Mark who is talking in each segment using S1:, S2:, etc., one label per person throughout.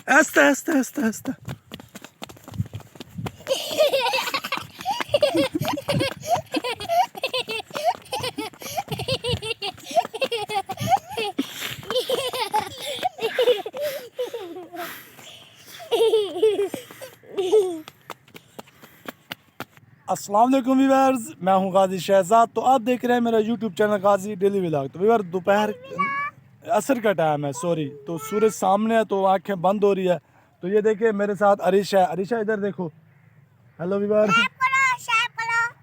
S1: आस्ते आस्ते आस्ते आस्ते। अस्सलाम वालेकुम व्यूअर्स, मैं हूं गाजी शहजाद। तो आप देख रहे हैं मेरा यूट्यूब चैनल गाजी डेली व्लॉग। तो व्यूअर दोपहर असर का टाइम है, सॉरी, तो सूरज सामने है तो आंखें बंद हो रही है। तो ये देखिए मेरे साथ अरीशा है। अरीशा इधर देखो। Hello viewer.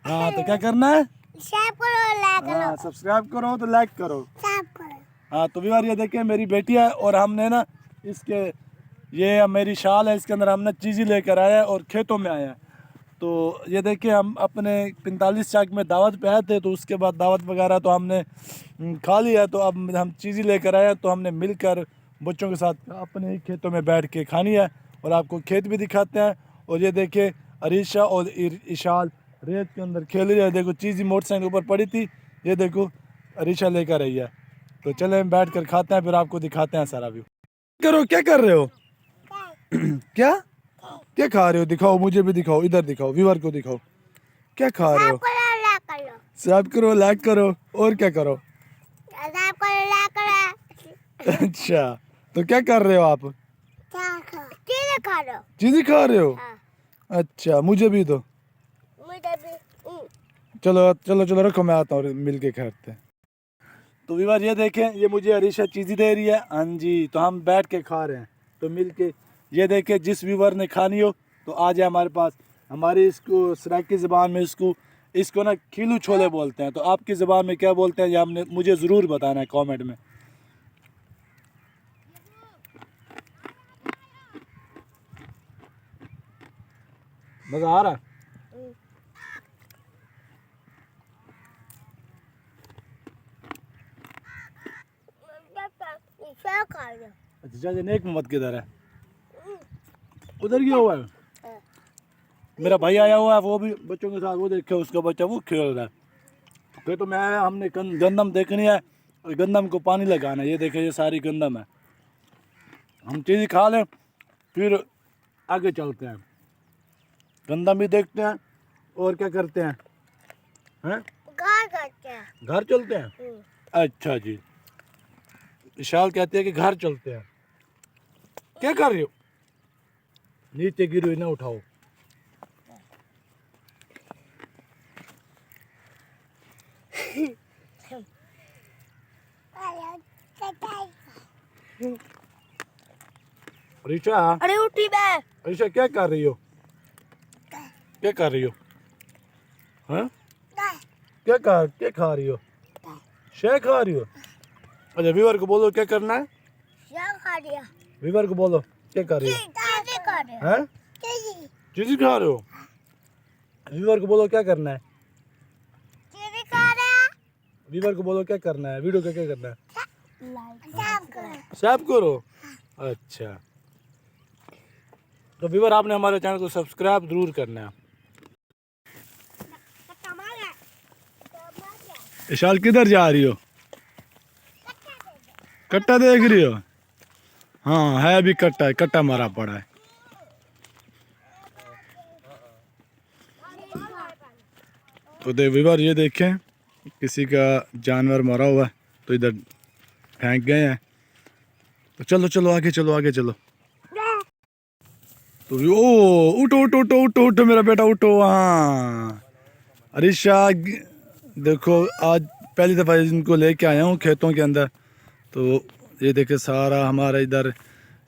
S1: हाँ तो क्या करना है? सब्सक्राइब करो तो लाइक करो। हाँ तो व्यूअर ये देखिए मेरी बेटी है और हमने ना इसके ये मेरी शाल है, इसके अंदर हमने चीज़ें लेकर आए हैं और खेतों में आए हैं। तो ये देखिए हम अपने 45 चाक में दावत पे आए थे, तो उसके बाद दावत वगैरह तो हमने खा लिया। तो अब हम चीज़ें लेकर आए हैं, तो हमने मिलकर बच्चों के साथ अपने ही खेतों में बैठ के खानी है और आपको खेत भी दिखाते हैं। और ये देखिए अरीशा और इशाल रेत के अंदर खेल रही है। देखो चीज़ें मोटरसाइकिल ऊपर पड़ी थी, ये देखो अरीशा लेकर आई है। तो चले हम बैठ कर खाते हैं, फिर आपको दिखाते हैं सारा व्यू। करो, क्या कर रहे हो? क्या क्या खा रहे हो? दिखाओ, मुझे भी दिखाओ, इधर दिखाओ, व्यूअर को दिखाओ। क्या खा रहे हो? सब्सक्राइब करो, लाइक करो और क्या करो? अच्छा, तो क्या कर रहे हो आप? चीज़ी खा रहे हो? अच्छा, मुझे भी दो। चलो चलो चलो रखो, मैं आता हूँ, मिल के खाते हैं। तो व्यूअर ये देखें, ये मुझे अरीशा चीज़ी दे रही है। हाँ जी, तो हम बैठ के खा रहे हैं तो मिल के। ये देखें, जिस व्यूअर ने खानी हो तो आ जाए हमारे पास। हमारी इसको सराइकी ज़बान में इसको ना खीलू छोले बोलते हैं। तो आपकी ज़बान में क्या बोलते हैं ये हमने मुझे ज़रूर बताना है कमेंट में। मज़ा आ रहा है? अच्छा चाचा, नेक मोहम्मद किधर है? उधर गया हुआ है। मेरा भाई आया हुआ है, वो भी बच्चों के साथ, वो देखे उसका बच्चा वो खेल रहा है। फिर तो मैं आया, हमने गंदम देखनी है और गंदम को पानी लगाना है। ये देखे, ये सारी गंदम है। हम चीज़ खा लें फिर आगे चलते हैं, गंदम भी देखते हैं और क्या करते हैं, हैं? घर चलते हैं। अच्छा जी, विशाल कहते हैं कि घर चलते हैं। क्या कर रहे हो? नीचे गिरी हुई ना उठाओ। ऋषा,
S2: अरे उठी बे।
S1: ऋषा क्या कर रही हो? क्या कर रही हो? हाँ, क्या खा रही हो? शेर खा रही हो? अच्छा, व्यूअर को बोलो क्या करना है। व्यूअर को बोलो क्या कर रही हो? हैं? चीज़ी खा रहे हो? व्यूअर को बोलो क्या करना है। व्यूअर को बोलो क्या करना है, वीडियो क्या करना है। सब्सक्राइब करो। अच्छा, तो व्यूअर आपने हमारे चैनल को सब्सक्राइब जरूर करना है। विशाल किधर जा रही हो? कट्टा देख रही हो? हाँ है, भी कट्टा है, कट्टा मारा पड़ा है। तो व्यूअर ये देखें, किसी का जानवर मरा हुआ है तो इधर फेंक गए हैं। तो चलो चलो आगे चलो, आगे चलो। तो ओ उठो उठो उठो उठो उठो मेरा बेटा उठो। हाँ अरीशा, देखो आज पहली दफ़ा इनको लेके आया हूँ खेतों के अंदर। तो ये देखे सारा हमारा इधर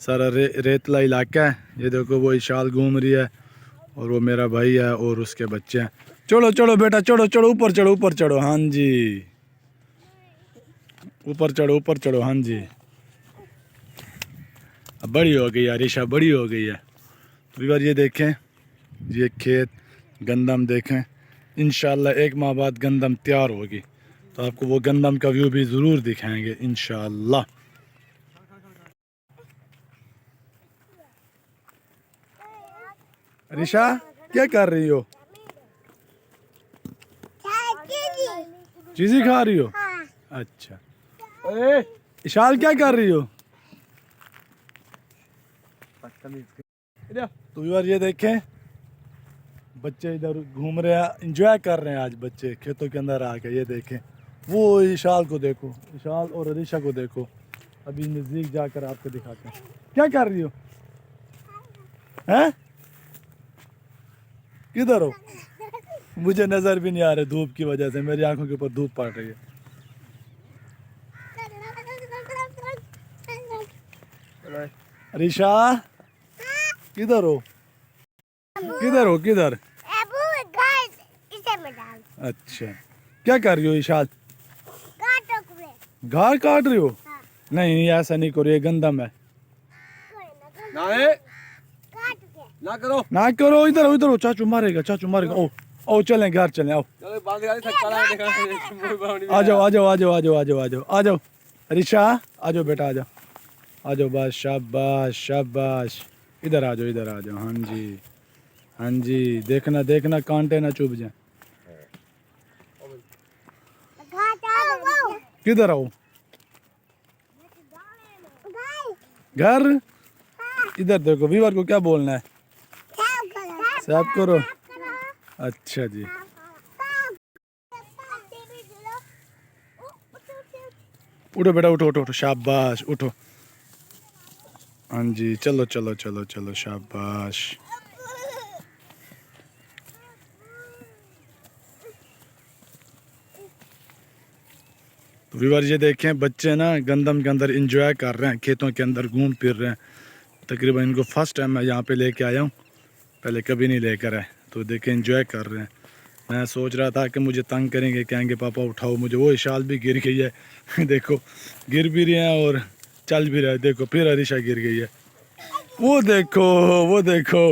S1: सारा रेतला इलाका है। ये देखो वो इशाल घूम रही है और वो मेरा भाई है और उसके बच्चे हैं। चढ़ो चढ़ो बेटा, चढ़ो चढ़ो, ऊपर चढ़ो, ऊपर चढ़ो। हाँ जी, ऊपर चढ़ो, ऊपर चढ़ो। हाँ जी, अब बड़ी हो गई है अरीशा, बड़ी हो गई है। तो बार ये देखें, ये खेत गंदम देखें, इंशाल्लाह 1 माह बाद गंदम तैयार होगी तो आपको वो गंदम का व्यू भी ज़रूर दिखाएंगे इंशाल्लाह। अरीशा क्या कर रही हो? चीज़ी खा रही हो? अच्छा, इशाल क्या कर रही हो? तो व्यूअर ये देखें बच्चे इधर घूम रहे हैं, एंजॉय कर रहे हैं आज बच्चे खेतों के अंदर आके। ये देखें वो इशाल को देखो, इशाल और अरीशा को देखो। अभी नज़दीक जाकर आपको दिखाते हैं। क्या कर रही हो? हैं? किधर हो? मुझे नज़र भी नहीं आ रहे धूप की वजह से, मेरी आंखों के ऊपर धूप पड़ रही है। अरीशा किधर हो? किधर हो? किधर? अच्छा, क्या कर रही हो इशाल? घास काट रही हो?
S2: हाँ।
S1: नहीं ऐसा नहीं करो, ये गंदम है।
S2: ना करो
S1: ना करो, इधर हो, इधर हो, चाचू मारेगा, चाचू मारेगा। ओ ओ चलें घर चलें, आओ आ जाओ आ जाओ आ जाओ आ जाओ आ जाओ आ जाओ आ जाओ। अरीशा आ जाओ बेटा, आ जाओ आ जाओ, बस शाबाश शाबाश। इधर आ जाओ, इधर आ जाओ। हाँ जी हाँ जी, देखना देखना कांटे ना चुभ जाए। किधर आओ? घर? इधर देखो, वीवर को क्या बोलना है? साफ करो। अच्छा जी, उठो बेटा, उठो उठो उठो, शाबाश उठो। हाँ जी, चलो चलो चलो चलो, शाबाश। तो व्यूअर ये देखें बच्चे ना गंदम के अंदर एंजॉय कर रहे हैं, खेतों के अंदर घूम फिर रहे हैं। तकरीबन इनको फर्स्ट टाइम मैं यहाँ पे लेके आया हूँ, पहले कभी नहीं लेकर आए। तो देखें एंजॉय कर रहे हैं। मैं सोच रहा था कि मुझे तंग करेंगे, कहेंगे पापा उठाओ मुझे। वो इशाल भी गिर गई है देखो, गिर भी रहे हैं और चल भी रहा है। देखो फिर अरीशा गिर गई है, वो देखो वो देखो।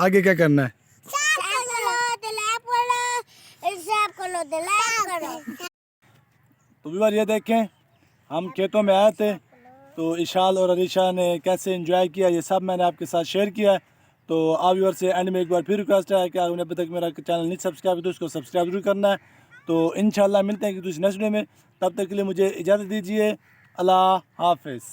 S1: आगे क्या करना है? तो व्यूअर ये देखें हम खेतों में आए थे, तो इशाल और अरीशा ने कैसे एंजॉय किया ये सब मैंने आपके साथ शेयर किया है। तो आप व्यूअर से एंड में एक बार फिर रिक्वेस्ट है कि अगर उन्हें अभी तक मेरा चैनल नहीं सब्सक्राइब है तो उसको सब्सक्राइब जरूर करना है। तो इंशाल्लाह मिलते हैं कि दूसरी नेक्स्ट वीडियो में, तब तक के लिए मुझे इजाज़त दीजिए। अल्लाह हाफिज़।